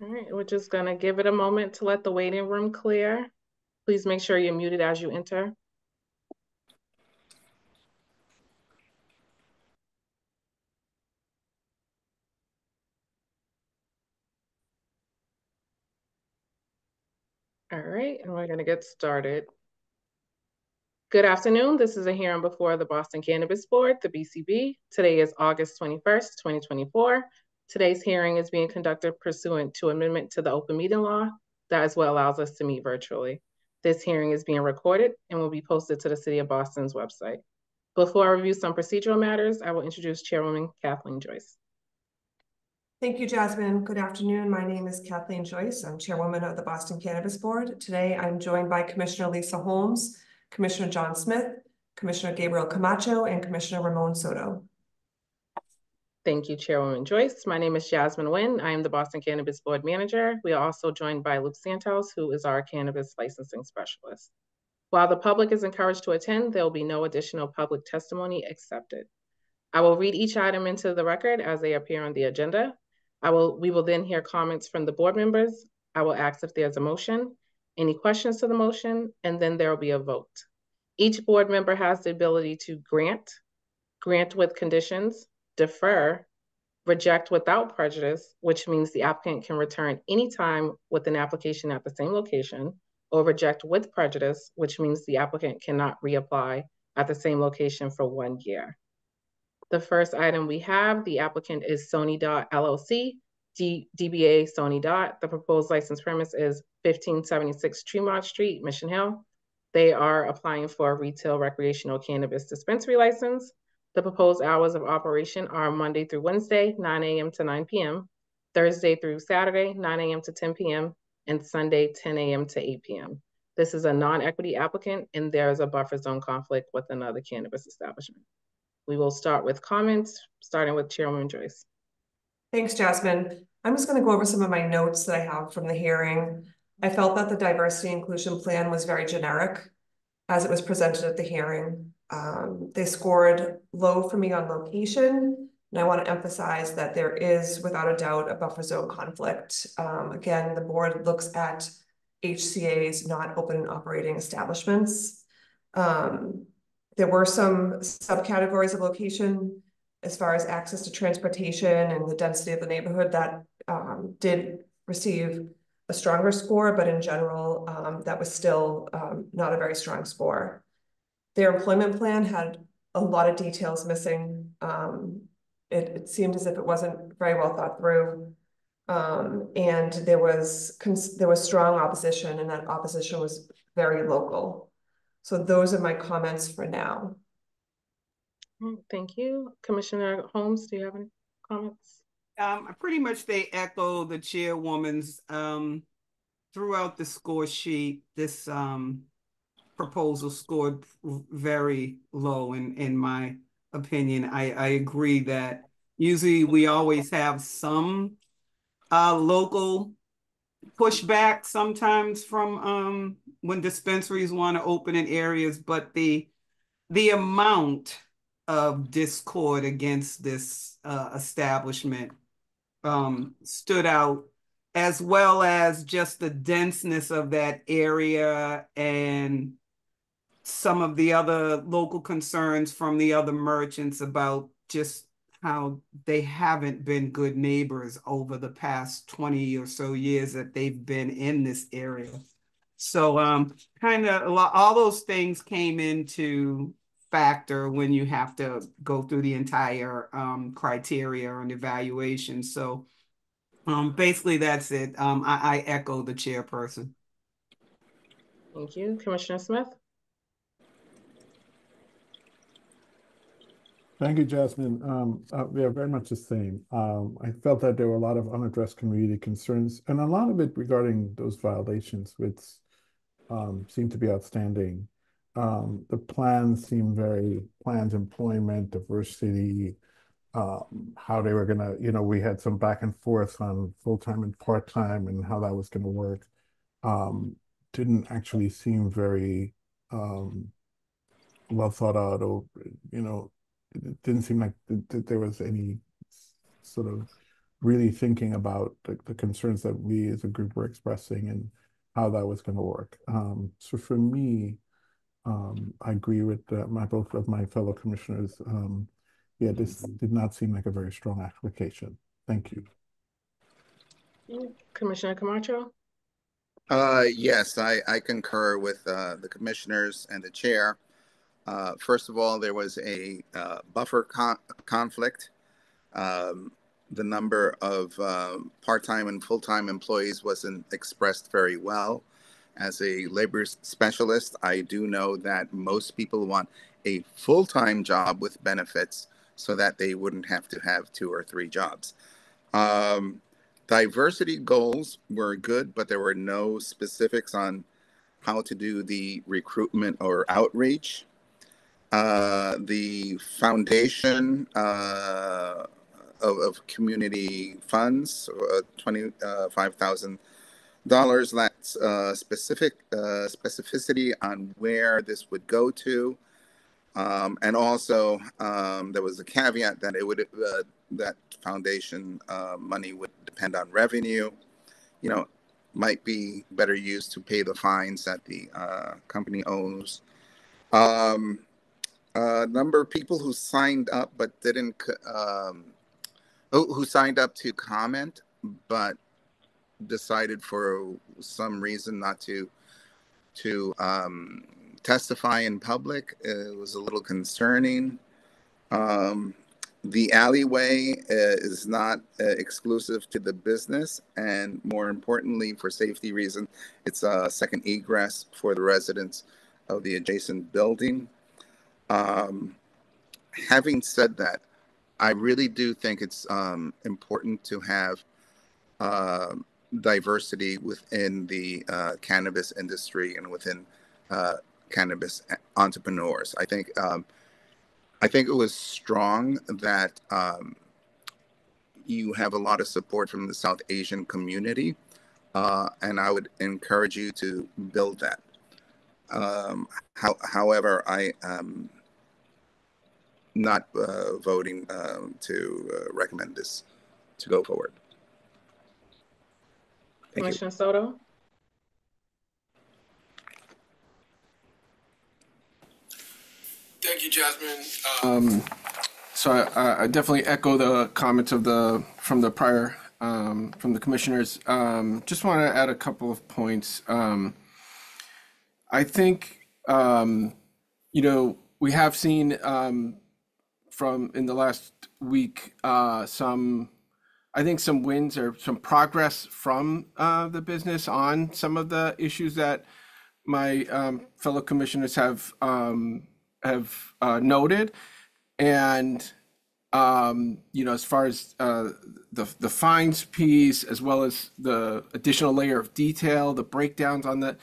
All right, we're just gonna give it a moment to let the waiting room clear. Please make sure you're muted as you enter. All right, and we're gonna get started. Good afternoon. This is a hearing before the Boston Cannabis Board, the BCB. Today is August 21st, 2024. Today's hearing is being conducted pursuant to amendment to the open meeting law. That is what allows us to meet virtually. This hearing is being recorded and will be posted to the City of Boston's website. Before I review some procedural matters, I will introduce Chairwoman Kathleen Joyce. Thank you, Jasmine. Good afternoon. My name is Kathleen Joyce. I'm Chairwoman of the Boston Cannabis Board. Today, I'm joined by Commissioner Lisa Holmes, Commissioner John Smith, Commissioner Gabriel Camacho, and Commissioner Ramon Soto. Thank you, Chairwoman Joyce. My name is Jasmine Nguyen. I am the Boston Cannabis Board Manager. We are also joined by Luke Santos, who is our Cannabis Licensing Specialist. While the public is encouraged to attend, there will be no additional public testimony accepted. I will read each item into the record as they appear on the agenda. We will then hear comments from the board members. I will ask if there's a motion, any questions to the motion, and then there will be a vote. Each board member has the ability to grant with conditions, defer, reject without prejudice, which means the applicant can return anytime with an application at the same location, or reject with prejudice, which means the applicant cannot reapply at the same location for 1 year. The first item we have, the applicant is Sony Dot LLC, DBA Sony Dot. The proposed license premise is 1576 Tremont Street, Mission Hill. They are applying for a retail recreational cannabis dispensary license. The proposed hours of operation are Monday through Wednesday, 9 a.m. to 9 p.m., Thursday through Saturday, 9 a.m. to 10 p.m., and Sunday, 10 a.m. to 8 p.m. This is a non-equity applicant, and there is a buffer zone conflict with another cannabis establishment. We will start with comments, starting with Chairwoman Joyce. Thanks, Jasmine. I'm just going to go over some of my notes that I have from the hearing. I felt that the diversity inclusion plan was very generic as it was presented at the hearing. They scored low for me on location, and I want to emphasize that there is, without a doubt, a buffer zone conflict. Again, the board looks at HCAs, not open and operating establishments. There were some subcategories of location as far as access to transportation and the density of the neighborhood that did receive a stronger score, but in general, that was still not a very strong score. Their employment plan had a lot of details missing. It seemed as if it wasn't very well thought through. And there was strong opposition, and that opposition was very local. So those are my comments for now. Thank you. Commissioner Holmes, do you have any comments? Pretty much they echo the chairwoman's throughout the score sheet. This proposal scored very low in my opinion. I agree that usually we always have some local pushback sometimes from when dispensaries want to open in areas, but the amount of discord against this establishment stood out, as well as just the denseness of that area and some of the other local concerns from the other merchants about just how they haven't been good neighbors over the past 20 or so years that they've been in this area. So kind of all those things came into factor when you have to go through the entire criteria and evaluation. So basically that's it. I echo the chairperson. Thank you. Commissioner Smith? Thank you, Jasmine. Yeah, very much the same. I felt that there were a lot of unaddressed community concerns, and a lot of it regarding those violations, which seemed to be outstanding. The plans seemed plans, employment, diversity, how they were gonna, we had some back and forth on full-time and part-time and how that was gonna work. Didn't actually seem very well thought out, or, it didn't seem like there was any sort of really thinking about the concerns that we as a group were expressing and how that was going to work. So for me, I agree with both of my fellow commissioners. Yeah, this did not seem like a very strong application. Thank you. Commissioner Camacho? Yes, I concur with the commissioners and the chair. First of all, there was a buffer conflict. Um, the number of part-time and full-time employees wasn't expressed very well. As a labor specialist, I do know that most people want a full-time job with benefits so that they wouldn't have to have 2 or 3 jobs. Um, Diversity goals were good, but there were no specifics on how to do the recruitment or outreach. The foundation of community funds, $25,000, lacks specificity on where this would go to. And also, there was a caveat that that foundation money would depend on revenue. You know, might be better used to pay the fines that the company owes. Um, a number of people who signed up but didn't, who signed up to comment but decided for some reason not to testify in public. It was a little concerning. Um, the alleyway is not exclusive to the business, and more importantly, for safety reasons, it's a second egress for the residents of the adjacent building. Um, Having said that, I really do think it's important to have uh, diversity within the cannabis industry and within uh, cannabis entrepreneurs. I think it was strong that you have a lot of support from the South Asian community, and I would encourage you to build that. However, I am not voting to recommend this to go forward. Thank you. Commissioner Soto? Thank you, Jasmine. So I definitely echo the comments of from the prior from the commissioners. Just want to add a couple of points. I think we have seen from in the last week some wins or some progress from the business on some of the issues that my fellow commissioners have noted. And as far as the fines piece, as well as the additional layer of detail, the breakdowns on that,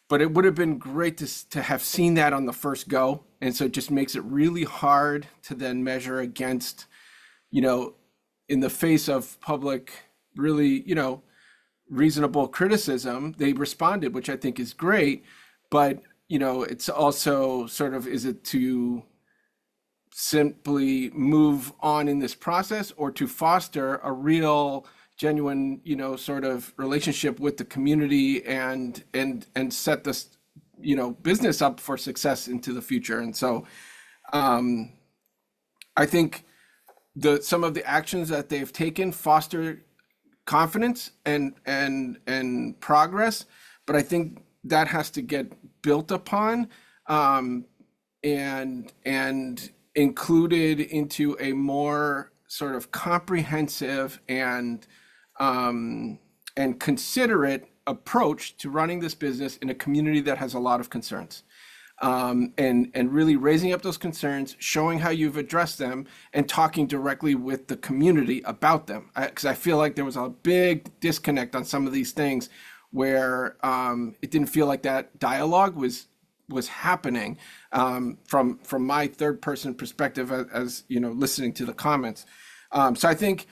but it would have been great to have seen that on the first go. And so it just makes it really hard to then measure against, in the face of public, really, reasonable criticism, they responded, which I think is great. But, it's also sort of, is it to simply move on in this process or to foster a real genuine sort of relationship with the community and set this business up for success into the future? And so I think some of the actions that they've taken foster confidence and progress, but I think that has to get built upon and included into a more sort of comprehensive and considerate approach to running this business in a community that has a lot of concerns. And really raising up those concerns, showing how you've addressed them, and talking directly with the community about them. Because I feel like there was a big disconnect on some of these things where it didn't feel like that dialogue was happening from my third person perspective as listening to the comments. So I think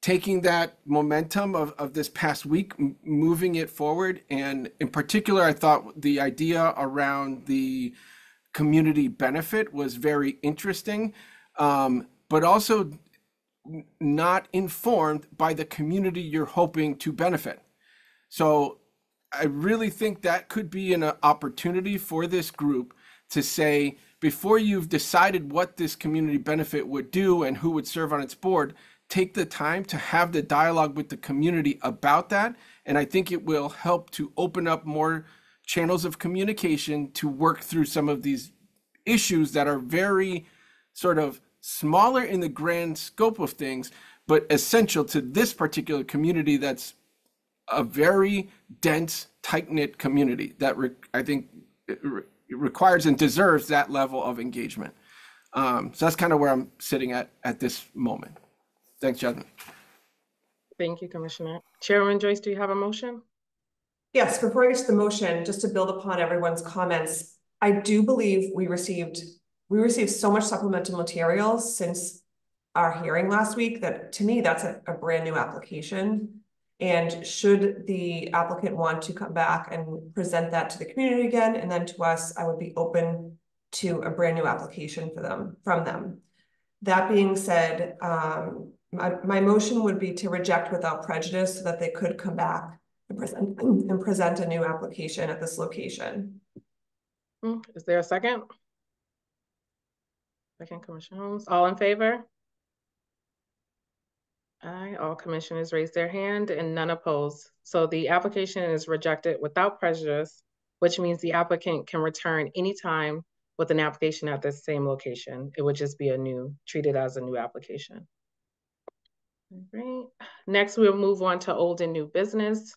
taking that momentum of this past week, moving it forward, and in particular, I thought the idea around the community benefit was very interesting, but also not informed by the community you're hoping to benefit. So I really think that could be an opportunity for this group to say, before you've decided what this community benefit would do and who would serve on its board, take the time to have the dialogue with the community about that. And I think it will help to open up more channels of communication to work through some of these issues that are very sort of smaller in the grand scope of things, but essential to this particular community that's a very dense, tight-knit community that I think requires and deserves that level of engagement. So that's kind of where I'm sitting at this moment. Thanks, Jasmine. Thank you, Commissioner. Chairwoman Joyce, do you have a motion? Yes, before I get to the motion, just to build upon everyone's comments, I do believe we received so much supplemental materials since our hearing last week that, to me, that's a brand new application. And should the applicant want to come back and present that to the community again, and then to us, I would be open to a brand new application from them. That being said, my motion would be to reject without prejudice so that they could come back and present a new application at this location. Is there a second? Second, Commissioner Holmes. All in favor? Aye. All commissioners raise their hand and none opposed. So the application is rejected without prejudice, which means the applicant can return anytime with an application at the same location. It would just be treated as a new application. All right. Next, we'll move on to old and new business.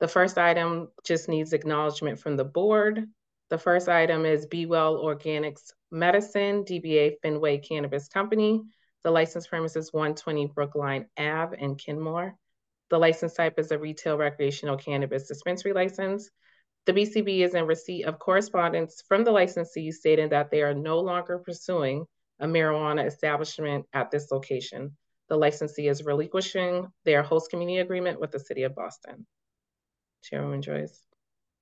The first item just needs acknowledgement from the board. The first item is Be Well Organics Medicine, DBA Fenway Cannabis Company. The license premise is 120 Brookline Ave in Kenmore. The license type is a retail recreational cannabis dispensary license. The BCB is in receipt of correspondence from the licensee stating that they are no longer pursuing a marijuana establishment at this location. The licensee is relinquishing their host community agreement with the City of Boston. Chairwoman Joyce.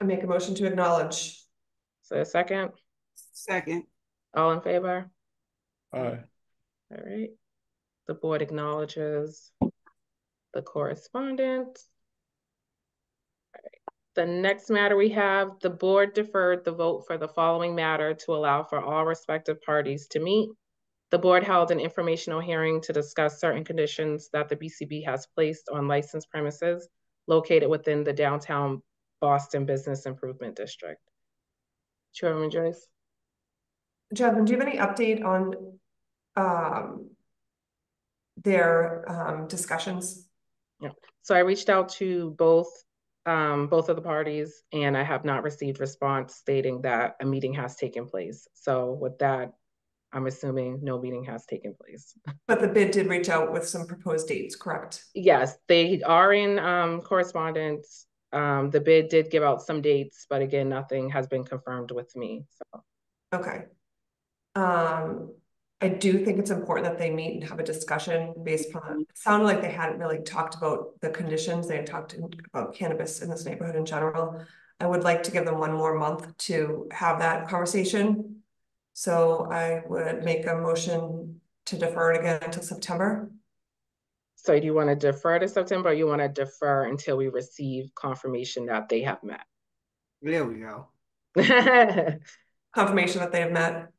I make a motion to acknowledge. So a second? Second. All in favor? Aye. All right. The board acknowledges the correspondence. All right. The next matter we have, the board deferred the vote for the following matter to allow for all respective parties to meet. The board held an informational hearing to discuss certain conditions that the BCB has placed on licensed premises located within the downtown Boston Business Improvement District. Chairwoman Joyce. Jasmine, do you have any update on their discussions? Yeah. So I reached out to both of the parties, and I have not received response stating that a meeting has taken place. So with that, I'm assuming no meeting has taken place. But the bid did reach out with some proposed dates, correct? Yes, they are in correspondence. The bid did give out some dates, but again, nothing has been confirmed with me. So. Okay. I do think it's important that they meet and have a discussion based on, it sounded like they hadn't really talked about the conditions. They had talked about cannabis in this neighborhood in general. I would like to give them one more month to have that conversation. So I would make a motion to defer it again until September. So do you want to defer to September, or you want to defer until we receive confirmation that they have met? There we go. Confirmation that they have met.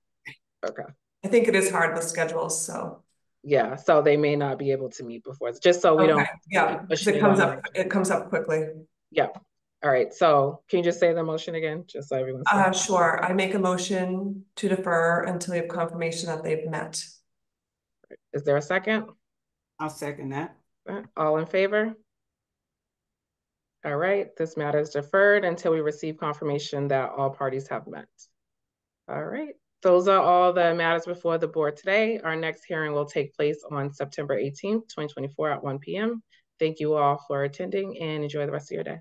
Okay. I think it is hard with schedules, so. Yeah, so they may not be able to meet before, just so we don't. Yeah, because it comes up quickly. Yeah. All right. So can you just say the motion again, just so everyone's. Sure. I make a motion to defer until we have confirmation that they've met. Is there a second? I'll second that. All in favor? All right. This matter is deferred until we receive confirmation that all parties have met. All right. Those are all the matters before the board today. Our next hearing will take place on September 18th, 2024 at 1 p.m. Thank you all for attending and enjoy the rest of your day.